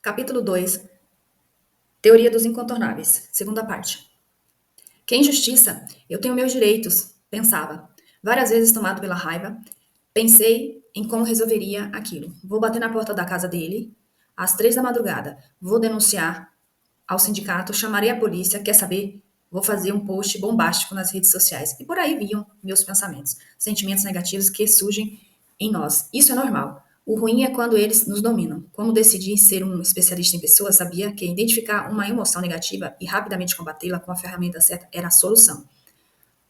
Capítulo 2. Teoria dos incontornáveis. Segunda parte. Que injustiça! Eu tenho meus direitos, pensava. Várias vezes tomado pela raiva, pensei em como resolveria aquilo. Vou bater na porta da casa dele, às 3 da madrugada. Vou denunciar ao sindicato, chamarei a polícia, quer saber? Vou fazer um post bombástico nas redes sociais. E por aí vinham meus pensamentos, sentimentos negativos que surgem em nós. Isso é normal. O ruim é quando eles nos dominam. Como decidi ser um especialista em pessoas, sabia que identificar uma emoção negativa e rapidamente combatê-la com a ferramenta certa era a solução.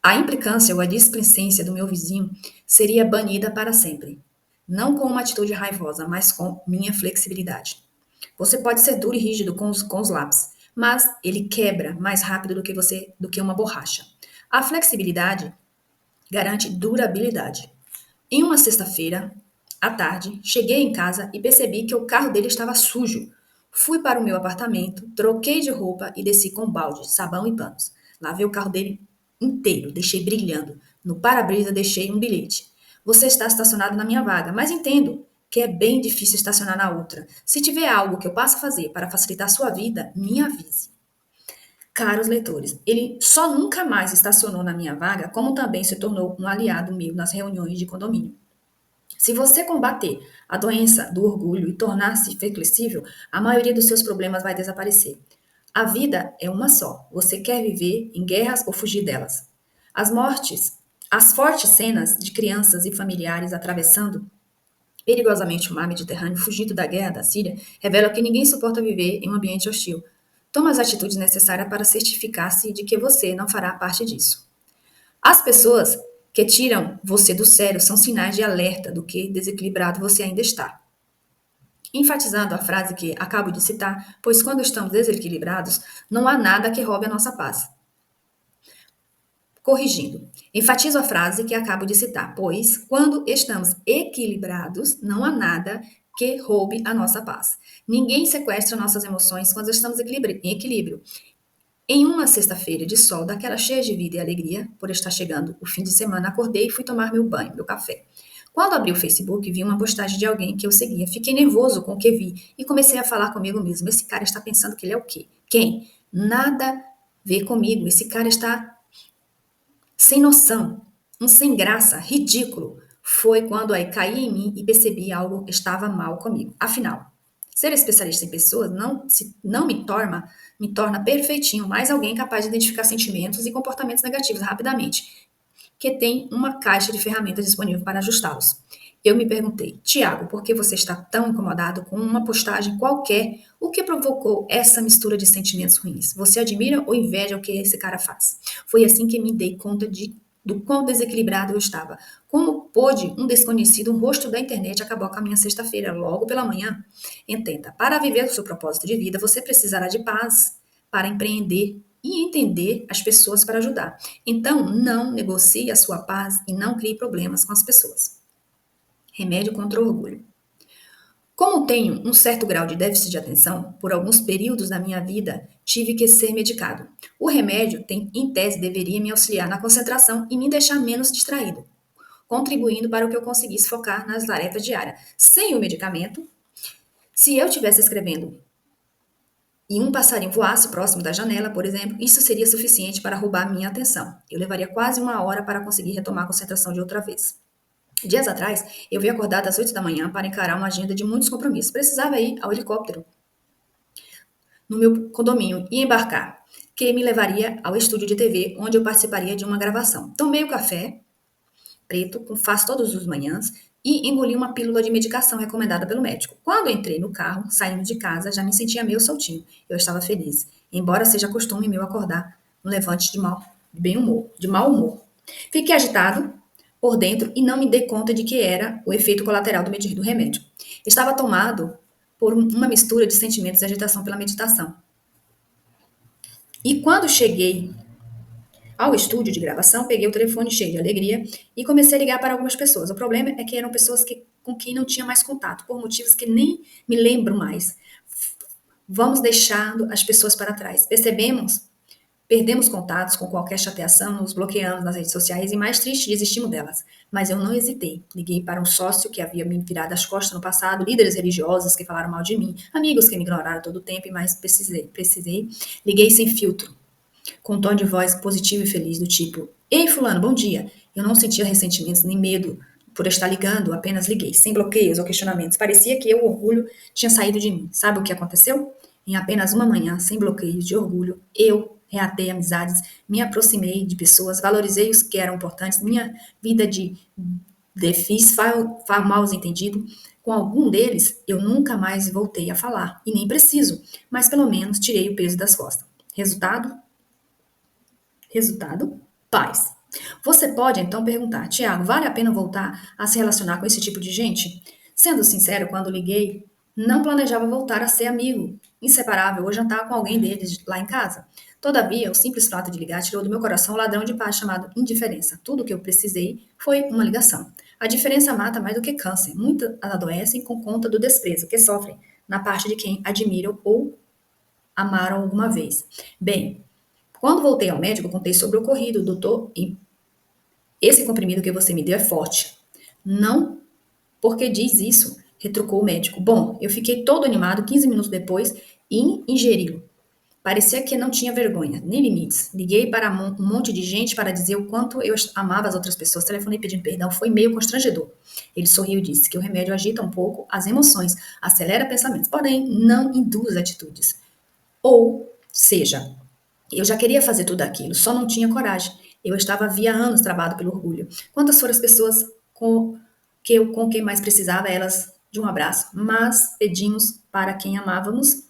A implicância ou a displicência do meu vizinho seria banida para sempre. Não com uma atitude raivosa, mas com minha flexibilidade. Você pode ser duro e rígido com os lápis, mas ele quebra mais rápido do que uma borracha. A flexibilidade garante durabilidade. Em uma sexta-feira, à tarde, cheguei em casa e percebi que o carro dele estava sujo. Fui para o meu apartamento, troquei de roupa e desci com balde, sabão e panos. Lavei o carro dele inteiro, deixei brilhando. No para-brisa deixei um bilhete. Você está estacionado na minha vaga, mas entendo que é bem difícil estacionar na outra. Se tiver algo que eu possa fazer para facilitar sua vida, me avise. Caros leitores, ele só nunca mais estacionou na minha vaga, como também se tornou um aliado meu nas reuniões de condomínio. Se você combater a doença do orgulho e tornar-se flexível, a maioria dos seus problemas vai desaparecer. A vida é uma só. Você quer viver em guerras ou fugir delas? As mortes, as fortes cenas de crianças e familiares atravessando perigosamente o mar Mediterrâneo, fugindo da guerra da Síria, revelam que ninguém suporta viver em um ambiente hostil. Toma as atitudes necessárias para certificar-se de que você não fará parte disso. As pessoas que tiram você do sério são sinais de alerta do que desequilibrado você ainda está. Enfatizando a frase que acabo de citar, pois quando estamos desequilibrados, não há nada que roube a nossa paz. Corrigindo, enfatizo a frase que acabo de citar, pois quando estamos equilibrados, não há nada que roube a nossa paz. Ninguém sequestra nossas emoções quando estamos em equilíbrio. Em uma sexta-feira de sol, daquela cheia de vida e alegria, por estar chegando o fim de semana, acordei e fui tomar meu banho, meu café. Quando abri o Facebook, vi uma postagem de alguém que eu seguia. Fiquei nervoso com o que vi e comecei a falar comigo mesmo. Esse cara está pensando que ele é o quê? Quem? Nada a ver comigo. Esse cara está sem noção, um sem graça, ridículo. Foi quando aí caí em mim e percebi algo estava mal comigo. Afinal, ser especialista em pessoas não me torna perfeitinho, mas alguém capaz de identificar sentimentos e comportamentos negativos rapidamente, que tem uma caixa de ferramentas disponível para ajustá-los. Eu me perguntei, Tiago, por que você está tão incomodado com uma postagem qualquer? O que provocou essa mistura de sentimentos ruins? Você admira ou inveja o que esse cara faz? Foi assim que me dei conta do quão desequilibrado eu estava. Como pôde um desconhecido, um rosto da internet, acabar com a minha sexta-feira logo pela manhã? Entenda, para viver o seu propósito de vida, você precisará de paz para empreender e entender as pessoas para ajudar. Então, não negocie a sua paz e não crie problemas com as pessoas. Remédio contra o orgulho. Como tenho um certo grau de déficit de atenção, por alguns períodos da minha vida tive que ser medicado. O remédio, em tese, deveria me auxiliar na concentração e me deixar menos distraído, contribuindo para que eu conseguisse focar nas tarefas diárias. Sem o medicamento, se eu estivesse escrevendo e um passarinho voasse próximo da janela, por exemplo, isso seria suficiente para roubar minha atenção. Eu levaria quase 1 hora para conseguir retomar a concentração de outra vez. Dias atrás, eu vi acordada às 8 da manhã para encarar uma agenda de muitos compromissos. Precisava ir ao helicóptero no meu condomínio e embarcar, que me levaria ao estúdio de TV, onde eu participaria de uma gravação. Tomei o café preto, como faço todas as manhãs, e engoli uma pílula de medicação recomendada pelo médico. Quando entrei no carro, saindo de casa, já me sentia meio soltinho. Eu estava feliz, embora seja costume meu acordar no levante de mau humor. Fiquei agitado por dentro e não me dei conta de que era o efeito colateral do remédio. Estava tomado por uma mistura de sentimentos e agitação pela meditação. E quando cheguei ao estúdio de gravação, peguei o telefone cheio de alegria e comecei a ligar para algumas pessoas. O problema é que eram pessoas com quem não tinha mais contato, por motivos que nem me lembro mais. Vamos deixando as pessoas para trás. Percebemos Perdemos contatos com qualquer chateação, nos bloqueamos nas redes sociais e, mais triste, desistimos delas. Mas eu não hesitei. Liguei para um sócio que havia me virado as costas no passado, líderes religiosos que falaram mal de mim, amigos que me ignoraram todo o tempo e mais precisei. Liguei sem filtro, com um tom de voz positivo e feliz, do tipo: Ei, fulano, bom dia. Eu não sentia ressentimentos nem medo por estar ligando, apenas liguei, sem bloqueios ou questionamentos. Parecia que o orgulho tinha saído de mim. Sabe o que aconteceu? Em apenas uma manhã, sem bloqueios de orgulho, eu reatei amizades, me aproximei de pessoas, valorizei os que eram importantes, minha vida de fiz maus entendido. Com algum deles, eu nunca mais voltei a falar, e nem preciso, mas pelo menos tirei o peso das costas. Resultado? Resultado: paz. Você pode então perguntar: Tiago, vale a pena voltar a se relacionar com esse tipo de gente? Sendo sincero, quando liguei, não planejava voltar a ser amigo, inseparável ou jantar com alguém deles lá em casa. Todavia, o simples fato de ligar tirou do meu coração um ladrão de paz chamado indiferença. Tudo o que eu precisei foi uma ligação. A diferença mata mais do que câncer. Muitas adoecem com conta do desprezo que sofrem na parte de quem admiram ou amaram alguma vez. Bem, quando voltei ao médico, contei sobre o ocorrido, doutor, e esse comprimido que você me deu é forte. Não porque diz isso, retrucou o médico. Bom, eu fiquei todo animado 15 minutos depois e ingeriu. Parecia que não tinha vergonha, nem limites. Liguei para um monte de gente para dizer o quanto eu amava as outras pessoas. Telefonei pedindo perdão, foi meio constrangedor. Ele sorriu e disse que o remédio agita um pouco as emoções, acelera pensamentos, porém não induz atitudes. Ou seja, eu já queria fazer tudo aquilo, só não tinha coragem. Eu estava havia anos travado pelo orgulho. Quantas foram as pessoas com quem mais precisava, elas de um abraço, mas pedimos para quem amávamos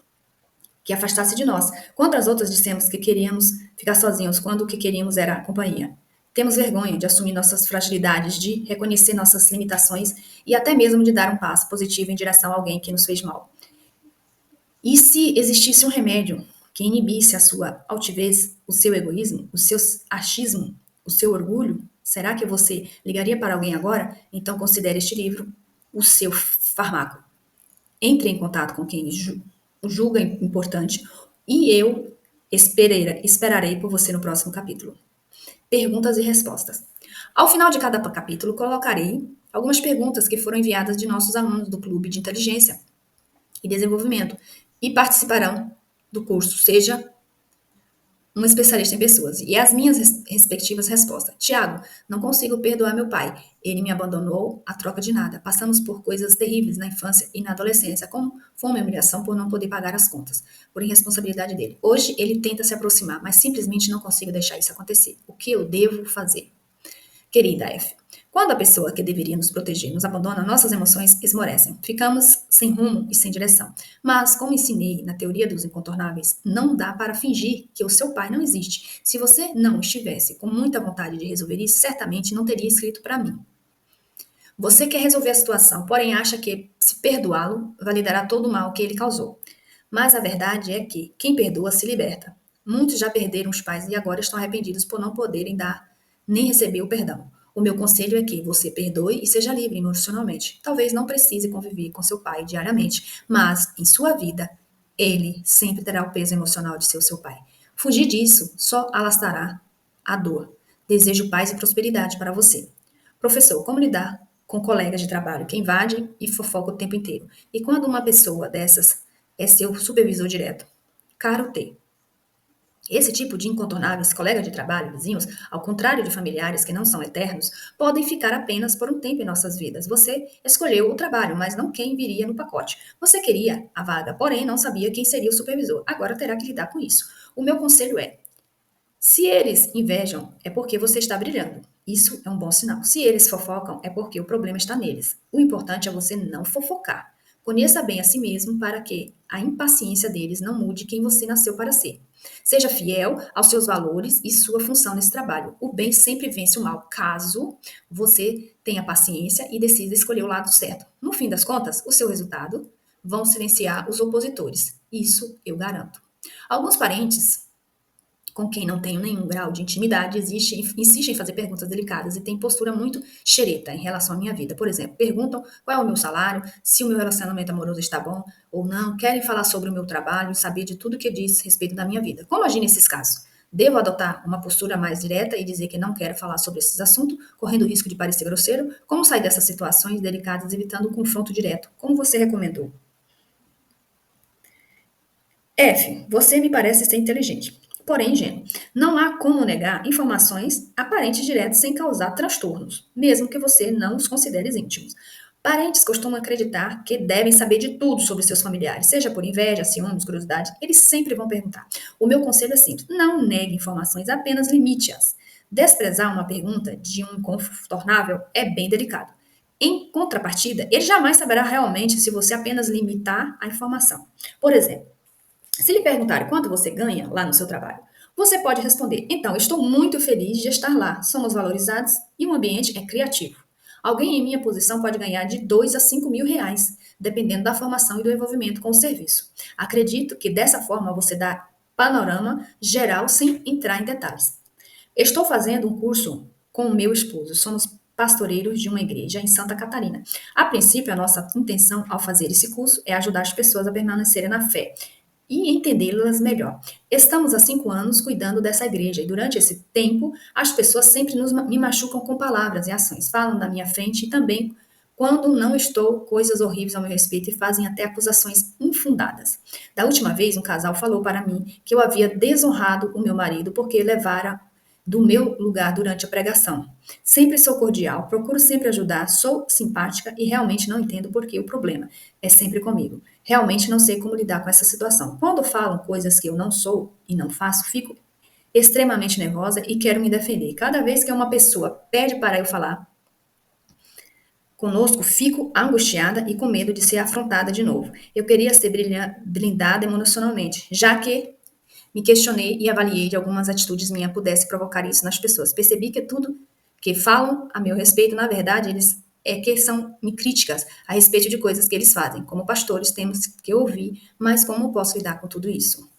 que afastasse de nós. Quantas outras dissemos que queríamos ficar sozinhos quando o que queríamos era a companhia? Temos vergonha de assumir nossas fragilidades, de reconhecer nossas limitações e até mesmo de dar um passo positivo em direção a alguém que nos fez mal. E se existisse um remédio que inibisse a sua altivez, o seu egoísmo, o seu achismo, o seu orgulho, será que você ligaria para alguém agora? Então considere este livro o seu fármaco. Entre em contato com quem julga importante e eu esperarei por você no próximo capítulo. Perguntas e respostas. Ao final de cada capítulo, colocarei algumas perguntas que foram enviadas de nossos alunos do Clube de Inteligência e Desenvolvimento e participarão do curso. Seja um especialista em pessoas. E as minhas respectivas respostas. Tiago, não consigo perdoar meu pai. Ele me abandonou a troca de nada. Passamos por coisas terríveis na infância e na adolescência, como fome e humilhação por não poder pagar as contas, por irresponsabilidade dele. Hoje ele tenta se aproximar, mas simplesmente não consigo deixar isso acontecer. O que eu devo fazer? Querida F, quando a pessoa que deveria nos proteger nos abandona, nossas emoções esmorecem. Ficamos sem rumo e sem direção. Mas, como ensinei na teoria dos incontornáveis, não dá para fingir que o seu pai não existe. Se você não estivesse com muita vontade de resolver isso, certamente não teria escrito para mim. Você quer resolver a situação, porém acha que, se perdoá-lo, validará todo o mal que ele causou. Mas a verdade é que quem perdoa se liberta. Muitos já perderam os pais e agora estão arrependidos por não poderem dar nem receber o perdão. O meu conselho é que você perdoe e seja livre emocionalmente. Talvez não precise conviver com seu pai diariamente, mas em sua vida ele sempre terá o peso emocional de ser o seu pai. Fugir disso só alastrará a dor. Desejo paz e prosperidade para você. Professor, como lidar com colegas de trabalho que invadem e fofocam o tempo inteiro? E quando uma pessoa dessas é seu supervisor direto? Caro T. Esse tipo de incontornáveis, colegas de trabalho, vizinhos, ao contrário de familiares que não são eternos, podem ficar apenas por um tempo em nossas vidas. Você escolheu o trabalho, mas não quem viria no pacote. Você queria a vaga, porém não sabia quem seria o supervisor. Agora terá que lidar com isso. O meu conselho é: se eles invejam, é porque você está brilhando. Isso é um bom sinal. Se eles fofocam, é porque o problema está neles. O importante é você não fofocar. Conheça bem a si mesmo para que a impaciência deles não mude quem você nasceu para ser. Seja fiel aos seus valores e sua função nesse trabalho. O bem sempre vence o mal, caso você tenha paciência e decida escolher o lado certo. No fim das contas, o seu resultado vão silenciar os opositores. Isso eu garanto. Alguns parentes com quem não tenho nenhum grau de intimidade, insistem em fazer perguntas delicadas e têm postura muito xereta em relação à minha vida. Por exemplo, perguntam qual é o meu salário, se o meu relacionamento amoroso está bom ou não, querem falar sobre o meu trabalho e saber de tudo que diz a respeito da minha vida. Como agir nesses casos? Devo adotar uma postura mais direta e dizer que não quero falar sobre esses assuntos, correndo o risco de parecer grosseiro? Como sair dessas situações delicadas evitando o confronto direto? Como você recomendou? F. Você me parece ser inteligente. Porém, ingênuo. Não há como negar informações aparentes diretas sem causar transtornos, mesmo que você não os considere íntimos. Parentes costumam acreditar que devem saber de tudo sobre seus familiares, seja por inveja, ciúmes, curiosidade, eles sempre vão perguntar. O meu conselho é simples: não negue informações, apenas limite-as. Desprezar uma pergunta de um incontornável é bem delicado. Em contrapartida, ele jamais saberá realmente se você apenas limitar a informação. Por exemplo, se lhe perguntarem quanto você ganha lá no seu trabalho, você pode responder: então, estou muito feliz de estar lá, somos valorizados e o ambiente é criativo. Alguém em minha posição pode ganhar de 2 a 5 mil reais, dependendo da formação e do envolvimento com o serviço. Acredito que dessa forma você dá panorama geral sem entrar em detalhes. Estou fazendo um curso com o meu esposo. Somos pastoreiros de uma igreja em Santa Catarina. A princípio, a nossa intenção ao fazer esse curso é ajudar as pessoas a permanecerem na fé e entendê-las melhor. Estamos há 5 anos cuidando dessa igreja e durante esse tempo as pessoas sempre me machucam com palavras e ações, falam da minha frente e também quando não estou coisas horríveis ao meu respeito e fazem até acusações infundadas. Da última vez, um casal falou para mim que eu havia desonrado o meu marido porque levara do meu lugar durante a pregação. Sempre sou cordial, procuro sempre ajudar, sou simpática e realmente não entendo por que o problema é sempre comigo. Realmente não sei como lidar com essa situação. Quando falam coisas que eu não sou e não faço, fico extremamente nervosa e quero me defender. Cada vez que uma pessoa pede para eu falar conosco, fico angustiada e com medo de ser afrontada de novo. Eu queria ser blindada emocionalmente, já que me questionei e avaliei de algumas atitudes minhas pudesse provocar isso nas pessoas. Percebi que tudo que falam a meu respeito, na verdade, eles é que são me críticas a respeito de coisas que eles fazem. Como pastores, temos que ouvir, mas como posso lidar com tudo isso?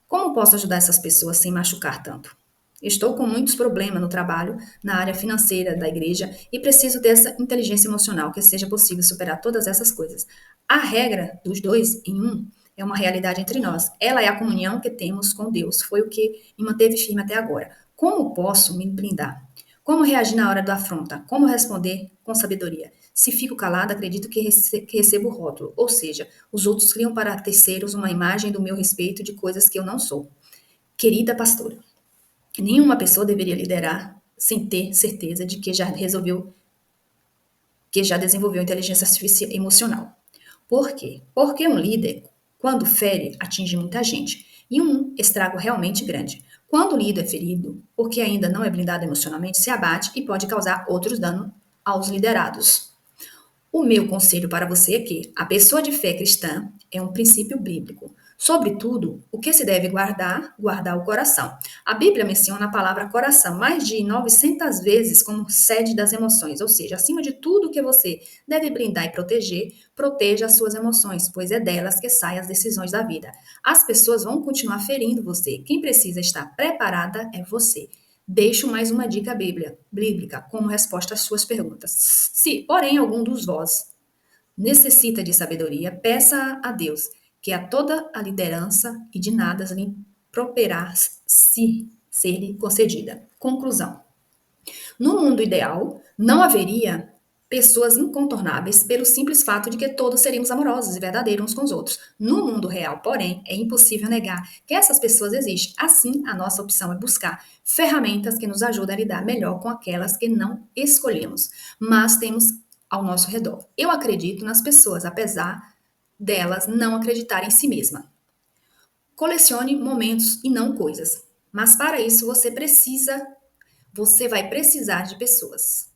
Como posso ajudar essas pessoas sem machucar tanto? Estou com muitos problemas no trabalho, na área financeira da igreja e preciso dessa inteligência emocional que seja possível superar todas essas coisas. A regra dos dois em um é uma realidade entre nós. Ela é a comunhão que temos com Deus. Foi o que me manteve firme até agora. Como posso me blindar? Como reagir na hora da afronta? Como responder com sabedoria? Se fico calada, acredito que recebo o rótulo, ou seja, os outros criam para terceiros uma imagem do meu respeito de coisas que eu não sou. Querida pastora, nenhuma pessoa deveria liderar sem ter certeza de que já desenvolveu inteligência artificial emocional. Por quê? Porque um líder, quando fere, atinge muita gente e um estrago realmente grande. Quando o líder é ferido, porque ainda não é blindado emocionalmente, se abate e pode causar outros danos aos liderados. O meu conselho para você é que a pessoa de fé cristã é um princípio bíblico. Sobretudo, o que se deve guardar, guardar o coração. A Bíblia menciona a palavra coração mais de 900 vezes como sede das emoções, ou seja, acima de tudo que você deve blindar e proteger, proteja as suas emoções, pois é delas que saem as decisões da vida. As pessoas vão continuar ferindo você. Quem precisa estar preparada é você. Deixo mais uma dica bíblica como resposta às suas perguntas. Se, porém, algum dos vós necessita de sabedoria, peça a Deus, que a toda a liderança e de nada lhe properá se ser-lhe concedida. Conclusão. No mundo ideal, não haveria pessoas incontornáveis pelo simples fato de que todos seríamos amorosos e verdadeiros uns com os outros. No mundo real, porém, é impossível negar que essas pessoas existem. Assim, a nossa opção é buscar ferramentas que nos ajudem a lidar melhor com aquelas que não escolhemos, mas temos ao nosso redor. Eu acredito nas pessoas, apesar delas não acreditarem em si mesma. Colecione momentos e não coisas. Mas para isso você vai precisar de pessoas.